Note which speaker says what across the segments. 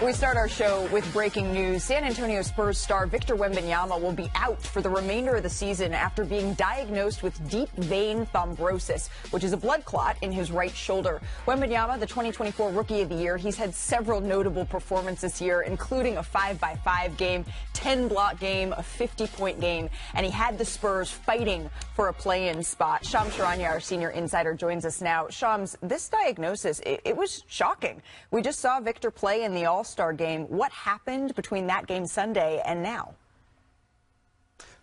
Speaker 1: We start our show with breaking news. San Antonio Spurs star Victor Wembanyama will be out for the remainder of the season after being diagnosed with deep vein thrombosis, which is a blood clot in his right shoulder. Wembanyama, the 2024 Rookie of the Year, he's had several notable performances here, including a 5x5 game, 10-block game, a 50-point game, and he had the Spurs fighting for a play-in spot. Shams Charania, our senior insider, joins us now. Shams, this diagnosis, it was shocking. We just saw Victor play in the All-Star game. What happened between that game Sunday and now?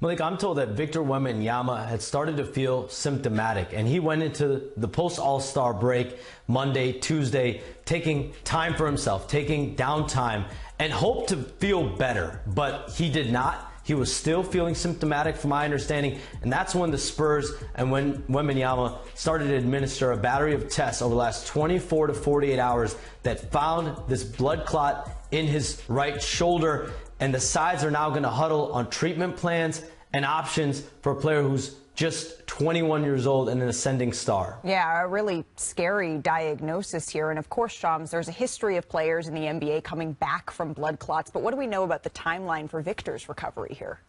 Speaker 2: Malik, I'm told that Victor Wembanyama had started to feel symptomatic, and he went into the post-All-Star break Monday, Tuesday, taking time for himself, taking downtime, and hoped to feel better, but he did not. He was still feeling symptomatic, from my understanding, and that's when the Spurs and when Wembanyama started to administer a battery of tests over the last 24 to 48 hours that found this blood clot in his right shoulder, and the sides are now going to huddle on treatment plans and options for a player who's just 21 years old and an ascending star.
Speaker 1: Yeah, a really scary diagnosis here. And of course, Shams, there's a history of players in the NBA coming back from blood clots. But what do we know about the timeline for Victor's recovery here?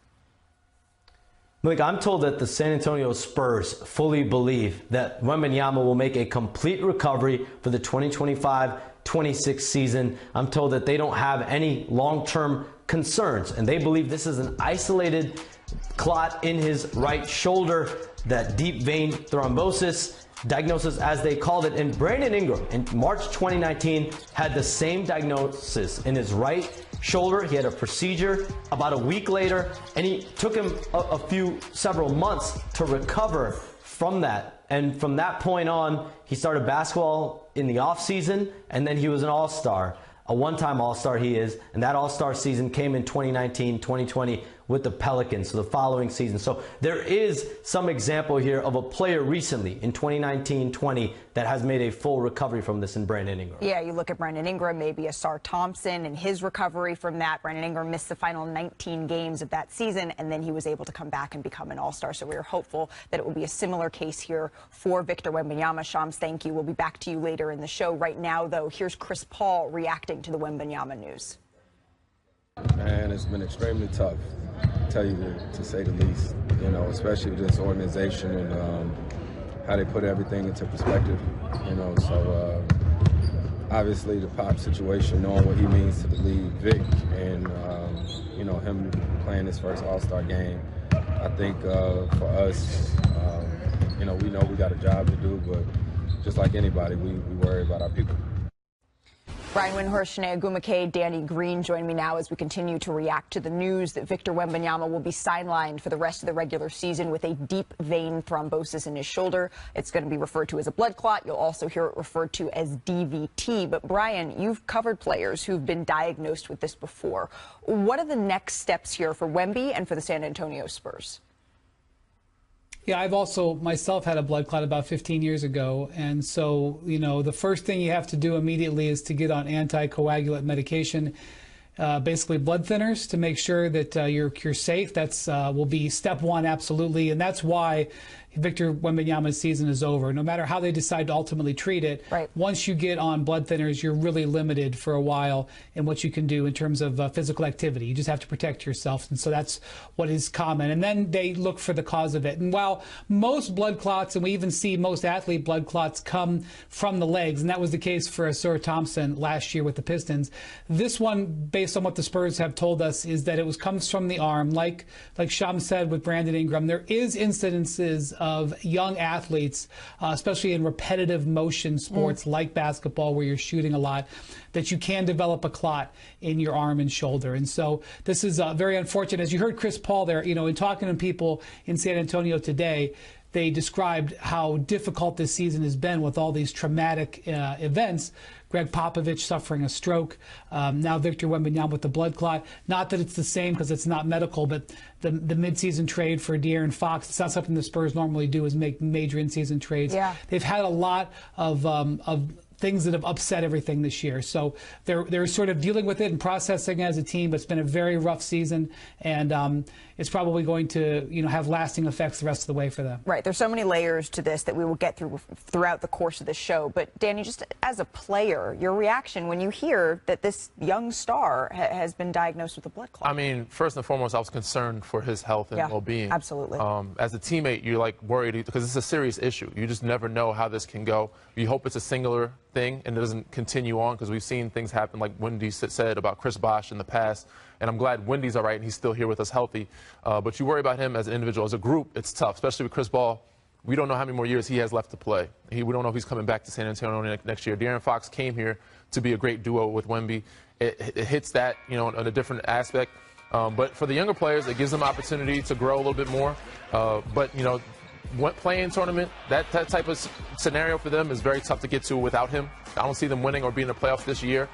Speaker 2: Malik, I'm told that the San Antonio Spurs fully believe that Wembanyama will make a complete recovery for the 2025-26 season. I'm told that they don't have any long-term concerns, and they believe this is an isolated clot in his right shoulder, that deep vein thrombosis diagnosis, as they called it. And Brandon Ingram in March 2019 had the same diagnosis in his right shoulder. He had a procedure about a week later, and he took him several months to recover from that. And from that point on, he started basketball in the offseason, and then he was an all-star. A one-time all-star he is, and that all-star season came in 2019, 2020 with the Pelicans, so the following season. So there is some example here of a player recently in 2019-20 that has made a full recovery from this in Brandon Ingram.
Speaker 1: Yeah, you look at Brandon Ingram, maybe Asar Thompson and his recovery from that. Brandon Ingram missed the final 19 games of that season, and then he was able to come back and become an all-star. So we are hopeful that it will be a similar case here for Victor Wembanyama. Shams, thank you. We'll be back to you later in the show. Right now, though, here's Chris Paul reacting to the Wembanyama news.
Speaker 3: Man, it's been extremely tough, to tell you to say the least, you know, especially with this organization and how they put everything into perspective, you know. So obviously the Pop situation, knowing what he means to the league, Vic, and you know, him playing his first All-Star game, I think for us, you know we got a job to do, but just like anybody, we worry about our people.
Speaker 1: Brian Windhorst, Shania Gumake, Danny Green join me now as we continue to react to the news that Victor Wembanyama will be sidelined for the rest of the regular season with a deep vein thrombosis in his shoulder. It's going to be referred to as a blood clot. You'll also hear it referred to as DVT. But Brian, you've covered players who've been diagnosed with this before. What are the next steps here for Wemby and for the San Antonio Spurs?
Speaker 4: Yeah, I've also myself had a blood clot about 15 years ago. And so, you know, the first thing you have to do immediately is to get on anticoagulant medication, basically blood thinners, to make sure that you're safe. That's will be step one, absolutely. And that's why Victor Wembanyama's season is over. No matter how they decide to ultimately treat it, right, once you get on blood thinners, you're really limited for a while in what you can do in terms of physical activity. You just have to protect yourself, and so that's what is common. And then they look for the cause of it. And while most blood clots, and we even see most athlete blood clots, come from the legs, and that was the case for Asar Thompson last year with the Pistons, this one, based on what the Spurs have told us, is that it comes from the arm. Like Shams said with Brandon Ingram, there is incidences of young athletes, especially in repetitive motion sports like basketball, where you're shooting a lot, that you can develop a clot in your arm and shoulder. And so this is very unfortunate. As you heard Chris Paul there, you know, in talking to people in San Antonio today, they described how difficult this season has been with all these traumatic events. Greg Popovich suffering a stroke, now Victor Wembanyama with the blood clot. Not that it's the same because it's not medical, but the midseason trade for De'Aaron Fox, it's not something the Spurs normally do, is make major in-season trades. Yeah. They've had a lot of things that have upset everything this year. So they're sort of dealing with it and processing as a team. But it's been a very rough season, and it's probably going to have lasting effects the rest of the way for them.
Speaker 1: Right. There's so many layers to this that we will get throughout the course of the show. But Danny, just as a player, your reaction when you hear that this young star has been diagnosed with a blood clot?
Speaker 5: I mean, first and foremost, I was concerned for his health and well-being.
Speaker 1: Absolutely.
Speaker 5: As a teammate, you're like worried because it's a serious issue. You just never know how this can go. You hope it's a singular thing and it doesn't continue on, because we've seen things happen like Wendy said about Chris Bosh in the past. And I'm glad Wendy's all right and he's still here with us healthy. But you worry about him as an individual. As a group, it's tough, especially with Chris Ball. We don't know how many more years he has left to play. We don't know if he's coming back to San Antonio next year. De'Aaron Fox came here to be a great duo with Wemby. It hits that, on a different aspect. But for the younger players, it gives them opportunity to grow a little bit more. But playing tournament, that type of scenario for them is very tough to get to without him. I don't see them winning or being in the playoffs this year.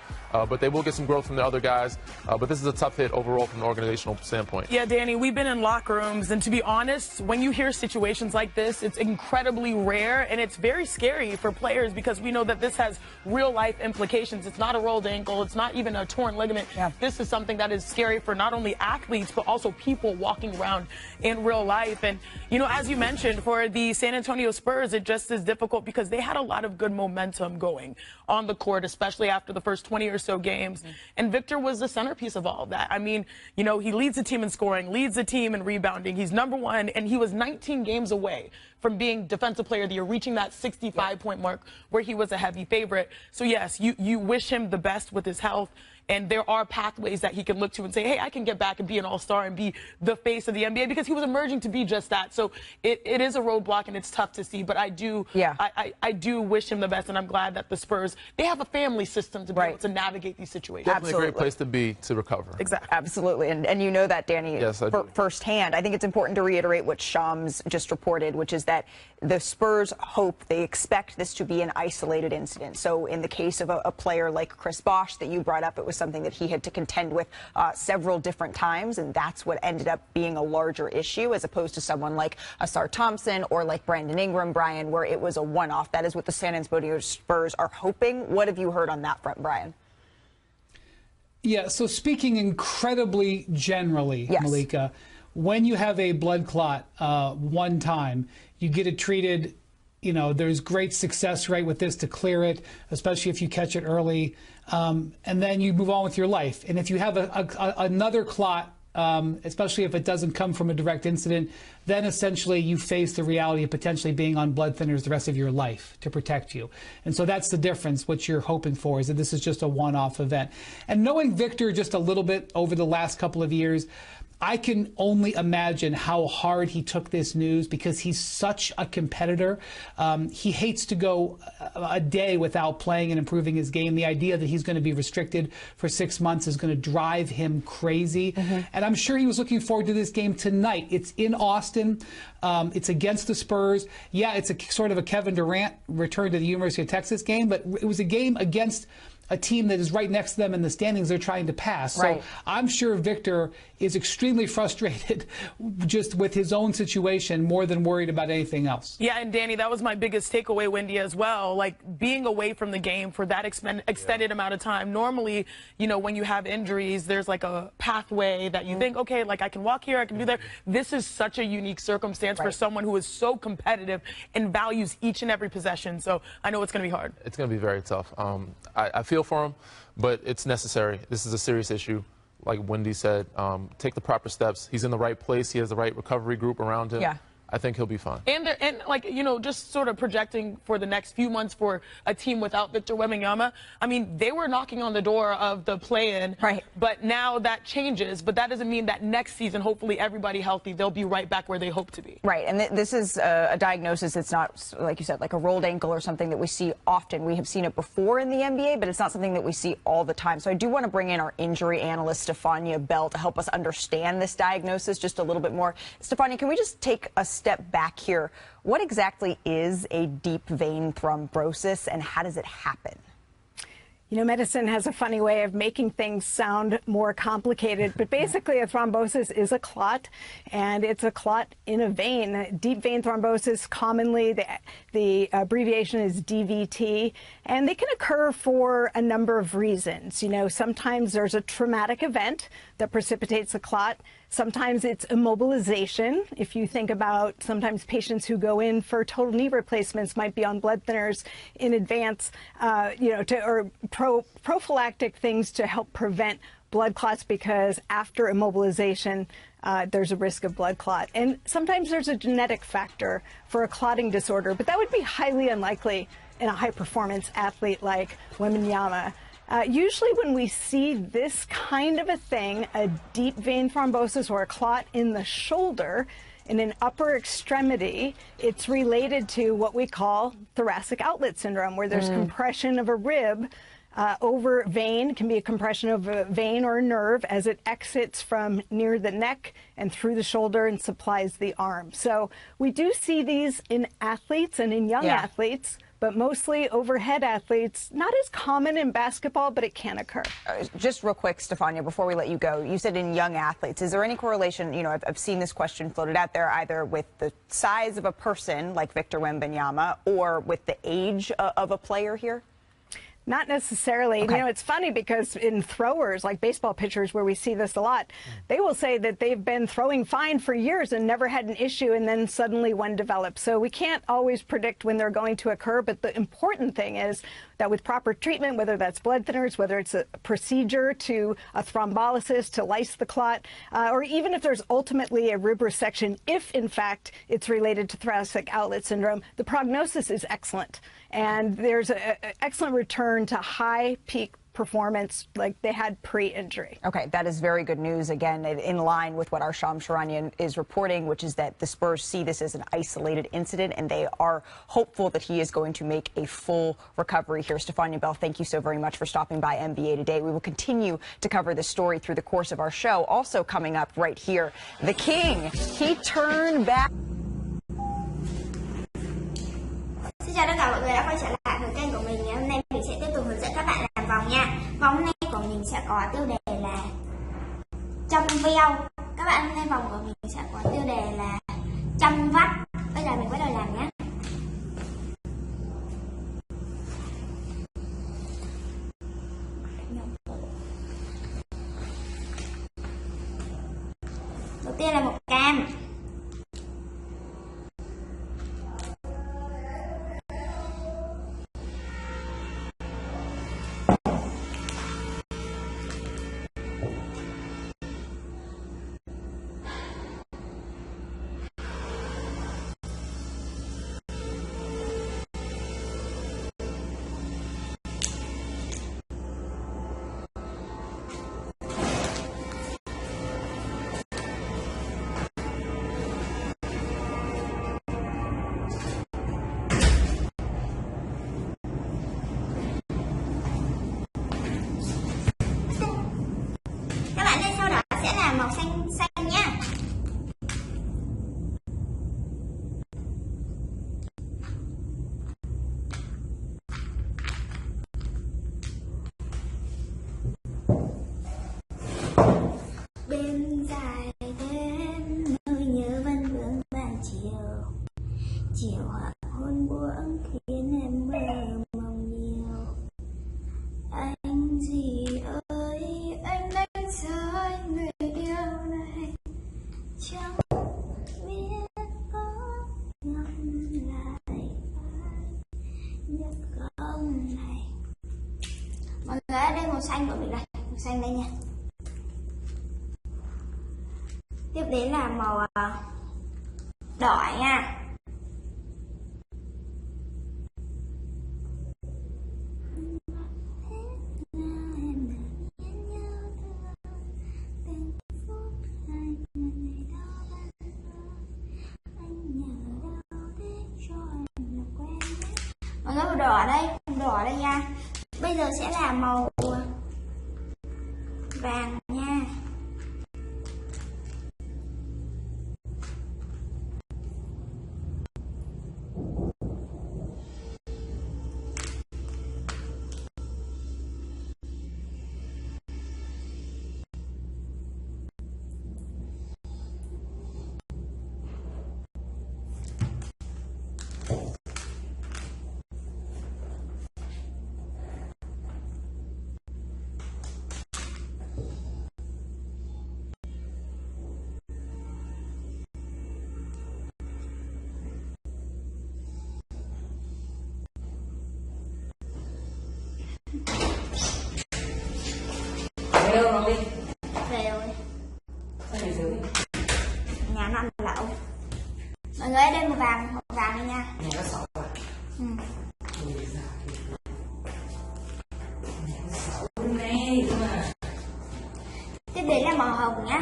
Speaker 5: But they will get some growth from the other guys. But this is a tough hit overall from an organizational standpoint.
Speaker 6: Yeah, Danny, we've been in locker rooms, and to be honest, when you hear situations like this, it's incredibly rare, and it's very scary for players because we know that this has real-life implications. It's not a rolled ankle. It's not even a torn ligament.
Speaker 1: Yeah.
Speaker 6: This is something that is scary for not only athletes, but also people walking around in real life. And, as you mentioned, for the San Antonio Spurs, it just is difficult because they had a lot of good momentum going on the court, especially after the first 20 or so games. And Victor was the centerpiece of all of that. I mean, he leads the team in scoring, leads the team in rebounding. He's #1, and he was 19 games away from being Defensive Player of the Year, reaching that 65-point mark where he was a heavy favorite. So, yes, you wish him the best with his health. And there are pathways that he can look to and say, hey, I can get back and be an all-star and be the face of the NBA, because he was emerging to be just that. So it is a roadblock, and it's tough to see. But I do wish him the best, and I'm glad that the Spurs, they have a family system to be able to navigate these situations.
Speaker 5: Definitely a great place to be to recover.
Speaker 6: Exactly.
Speaker 1: Absolutely. And you know that, Danny,
Speaker 5: yes, I do.
Speaker 1: Firsthand. I think it's important to reiterate what Shams just reported, which is that the Spurs they expect this to be an isolated incident. So in the case of a player like Chris Bosh that you brought up, it was something that he had to contend with several different times, and that's what ended up being a larger issue, as opposed to someone like Asar Thompson or like Brandon Ingram, Brian, where it was a one-off. That is what the San Antonio Spurs are hoping. What have you heard on that front, Brian?
Speaker 4: Yeah, so speaking incredibly generally, Malika, when you have a blood clot one time, you get it treated. There's great success rate with this to clear it, especially if you catch it early, and then you move on with your life. And if you have another clot, especially if it doesn't come from a direct incident, then essentially you face the reality of potentially being on blood thinners the rest of your life to protect you. And so that's the difference. What you're hoping for is that this is just a one-off event. And knowing Victor just a little bit over the last couple of years, I can only imagine how hard he took this news, because he's such a competitor. He hates to go a day without playing and improving his game. The idea that he's going to be restricted for 6 months is going to drive him crazy. And I'm sure he was looking forward to this game tonight. It's in Austin. It's against the Spurs. Yeah, it's a sort of a Kevin Durant return to the University of Texas game, but it was a game against a team that is right next to them in the standings they're trying to pass.
Speaker 1: Right.
Speaker 4: So I'm sure Victor is extremely frustrated just with his own situation, more than worried about anything else.
Speaker 6: Yeah, and Danny, that was my biggest takeaway, Wendy, as well. Like, being away from the game for that extended amount of time. Normally, when you have injuries, there's like a pathway that you think, okay, like I can walk here, I can do there. This is such a unique circumstance for someone who is so competitive and values each and every possession. So I know it's going to be hard.
Speaker 5: It's going to be very tough. I feel for him, but it's necessary. This is a serious issue. Like Wendy said, take the proper steps. He's in the right place. He has the right recovery group around him. Yeah. I think he'll be fine.
Speaker 6: And just sort of projecting for the next few months for a team without Victor Wembanyama. I mean, they were knocking on the door of the play-in. Right. But now that changes. But that doesn't mean that next season, hopefully everybody healthy, they'll be right back where they hope to be.
Speaker 1: Right. And this is a diagnosis that's not, like you said, like a rolled ankle or something that we see often. We have seen it before in the NBA, but it's not something that we see all the time. So I do want to bring in our injury analyst, Stefania Bell, to help us understand this diagnosis just a little bit more. Stefania, can we just take a step back here? What exactly is a deep vein thrombosis, and how does it happen?
Speaker 7: You know, medicine has a funny way of making things sound more complicated, but basically a thrombosis is a clot, and it's a clot in a vein. Deep vein thrombosis, commonly the abbreviation is DVT, and they can occur for a number of reasons. You know, sometimes there's a traumatic event that precipitates a clot. Sometimes it's immobilization. If you think about sometimes patients who go in for total knee replacements might be on blood thinners in advance, or prophylactic things to help prevent blood clots, because after immobilization, there's a risk of blood clot. And sometimes there's a genetic factor for a clotting disorder, but that would be highly unlikely in a high-performance athlete like Wembanyama. Usually when we see this kind of a thing, a deep vein thrombosis or a clot in the shoulder, in an upper extremity, it's related to what we call thoracic outlet syndrome, where there's compression of a rib over vein. It can be a compression of a vein or a nerve as it exits from near the neck and through the shoulder and supplies the arm. So we do see these in athletes and in young athletes, but mostly overhead athletes. Not as common in basketball, but it can occur.
Speaker 1: Just real quick, Stefania, before we let you go, you said in young athletes. Is there any correlation, you know, I've seen this question floated out there, either with the size of a person like Victor Wembanyama or with the age of a player here?
Speaker 7: Not necessarily. Okay. You know, it's funny because in throwers, like baseball pitchers, where we see this a lot, they will say that they've been throwing fine for years and never had an issue, and then suddenly one develops. So we can't always predict when they're going to occur, but the important thing is that with proper treatment, whether that's blood thinners, whether it's a procedure to a thrombolysis to lyse the clot, or even if there's ultimately a rib resection, if in fact it's related to thoracic outlet syndrome, the prognosis is excellent. And there's an excellent return to high peak performance like they had pre-injury.
Speaker 1: Okay, that is very good news. Again, in line with what our Shams Charania is reporting, which is that the Spurs see this as an isolated incident, and they are hopeful that he is going to make a full recovery here. Stefania Bell, thank you so very much for stopping by NBA Today. We will continue to cover this story through the course of our show. Also coming up right here, the King, he turned back.
Speaker 8: Xin chào tất cả mọi người đã quay trở lại với kênh của mình. Ngày hôm nay mình sẽ tiếp tục hướng dẫn các bạn làm vòng nha. Vòng hôm nay của mình sẽ có tiêu đề là trong veo. Các bạn hôm nay vòng của mình sẽ có tiêu đề là trong vắt. Bây giờ mình bắt đầu làm nhé. Đầu tiên là một cam. Màu xanh xanh nhá. Đêm dài đêm nỗi nhớ vẫn vương ban chiều, chiều hoàng hôn buông khiến em mơ mộng nhiều. Anh gì ơi, anh đánh giá người yêu này, chẳng biết có ngắm lại nhớ không này. Mọi người ơi, đây màu xanh của mình đây, màu xanh đây nha. Tiếp đến là màu đỏ nha. Mọi người màu đỏ ở đây nha. Bây giờ sẽ là màu vàng nha. Tiếp đến là màu hồng nhá.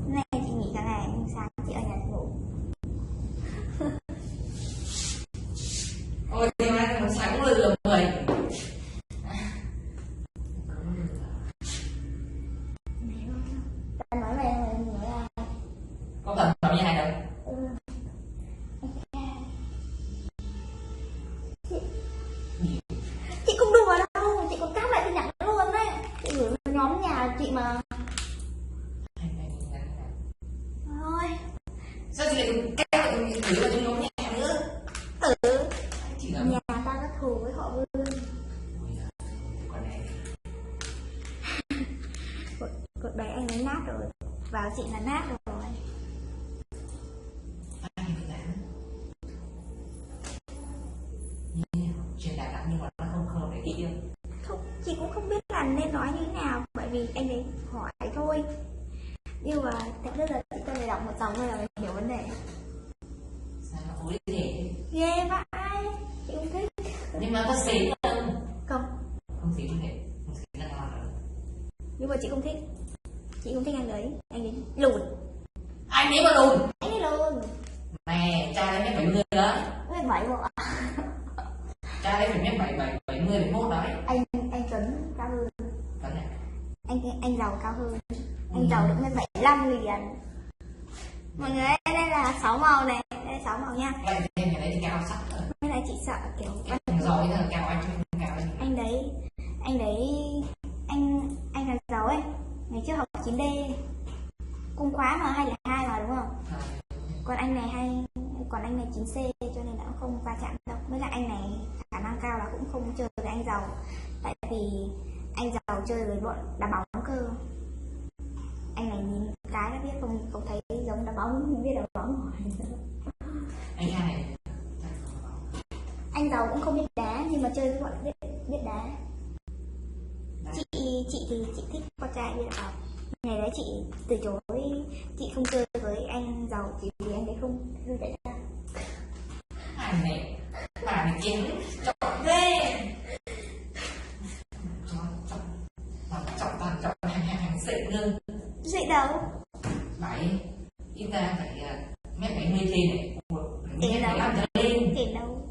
Speaker 8: Này chị nghỉ cả ngày, sáng chị ở nhà ngủ.
Speaker 9: Ôi, thế mà sáng cũng lừa người.
Speaker 8: Ta nói về người ai?
Speaker 9: Có cần nói như này đâu.
Speaker 8: Chị không đùa đâu, chị còn cáp lại tin nhắn luôn đấy. Chị gửi vào nhóm nhà chị mà. Thôi.
Speaker 9: Sao chị lại kêu lại gửi vào trong nhóm nhà nữa?
Speaker 8: Nhà ta có thù với họ Vương. Cuộc đời anh ấy nát rồi, vào chị là nát rồi.
Speaker 9: Chuyện đã lắm nhưng mà nó không để ý đâu.
Speaker 8: Không, chị cũng không biết là nên nói như thế nào, bởi vì anh ấy hỏi thôi. Nhưng mà thật ra là chị cần đọc một dòng thôi là mình hiểu vấn đề.
Speaker 9: Sao nó ối thế?
Speaker 8: Ghê vãi, chị không thích.
Speaker 9: Nhưng mà có xí không?
Speaker 8: Không.
Speaker 9: Không xí không thể, không xí là ngon rồi.
Speaker 8: Nhưng mà chị không thích. Chị không thích anh ấy lùn.
Speaker 9: Anh ấy mà lùn?
Speaker 8: Anh ấy lùn.
Speaker 9: Mẹ, trai đấy mét 70 đó.
Speaker 8: Mét 7 bộ ạ.
Speaker 9: Trai đấy phải mét 70, 71 đấy.
Speaker 8: Anh Tuấn cao hơn.
Speaker 9: Tuấn à?
Speaker 8: Anh giàu cao hơn. Anh giàu được mét 75 liền. Mọi người, đây là 6 màu này, đây là 6 màu nha.
Speaker 9: Vậy thì ngày đấy thì cao sắc rồi.
Speaker 8: Cái này chị sợ kiểu
Speaker 9: Anh giỏi là cao, anh không cao anh.
Speaker 8: Anh là giàu ấy. Ngày trước học 9D cung khóa mà 202 mà đúng không? Còn anh này 9C cho nên là cũng không va chạm đâu. Với lại anh này khả năng cao là cũng không chơi với anh giàu. Tại vì anh giàu chơi với bọn đá bóng cơ. Anh này nhìn cái đã biết, không thấy giống đá bóng, không biết đá bóng.
Speaker 9: Anh hai này.
Speaker 8: Anh giàu cũng không biết đá nhưng mà chơi với bọn biết đá. Chị thì chị thích con trai biết đá bóng. Ngày đấy chị từ chối, chị không chơi với anh giàu chỉ vì anh ấy không vui vẻ ra.
Speaker 9: Anh này, bà này chén chọn ghê. Chọn hàng xịn hơn.
Speaker 8: Xịn đâu?
Speaker 9: Phải, ít ra phải mét 70 trên này. Mét 75 trở lên.
Speaker 8: Xịn đâu?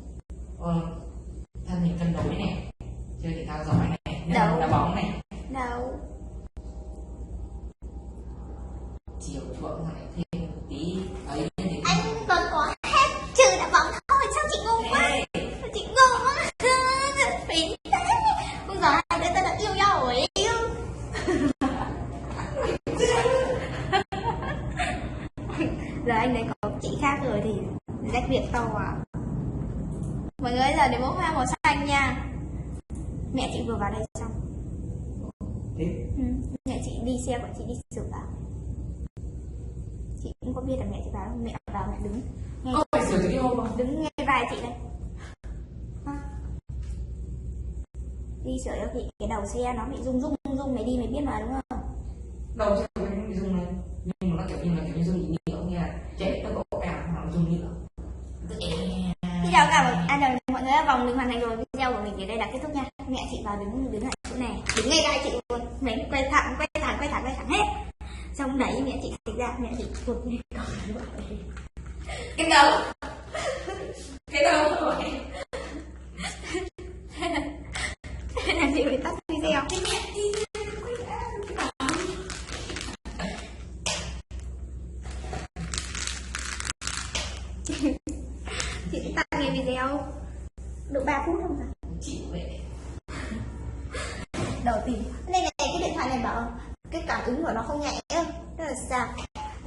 Speaker 9: Thân mình cân đối này. Chơi thể thao giỏi này.
Speaker 8: Đâu?
Speaker 9: Đá bóng này.
Speaker 8: Đâu?
Speaker 9: Chiều chuộng này thêm một tí ấy thì
Speaker 8: Anh còn có hết trừ đá bóng thôi, sao chị ngu quá? Chị ngu quá. Phí thế. Bây giờ hai đứa ta đã yêu nhau rồi. Giờ anh đấy có chị khác rồi thì rách việc to à. Mọi người giờ để bố hoa màu xanh nha. Mẹ chị vừa vào đây xong. Mẹ chị đi xe của chị đi sửa. Chị cũng có biết là mẹ chị vào, mẹ vào mẹ đứng ngay,
Speaker 9: phải sửa cái hôm không?
Speaker 8: đứng ngay vai chị đây. Đi sửa cho chị cái đầu xe nó bị rung mày đi mày biết mà đúng không?
Speaker 9: Đầu xe của mình bị rung này, nhưng mà nó kiểu như rung nhẹ như là chết nó có cảm nó rung như
Speaker 8: Video cả mọi người đã vòng được hoàn thành rồi. Video của mình đến đây là kết thúc nha. Mẹ chị vào đứng ở chỗ này, đứng ngay vai chị luôn, mình quay thẳng hết. Xong đẩy mẹ chị ra, mẹ chị vụt lên cầu
Speaker 9: cái đầu rồi.
Speaker 8: Thế là chị phải tắt video. Chị tắt nghe video được 3 phút không rồi.
Speaker 9: Chị vậy.
Speaker 8: Đầu tiên đây này, cái điện thoại này bảo cái cảm ứng của nó không nhạy á. Tức là sao?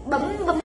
Speaker 8: Bấm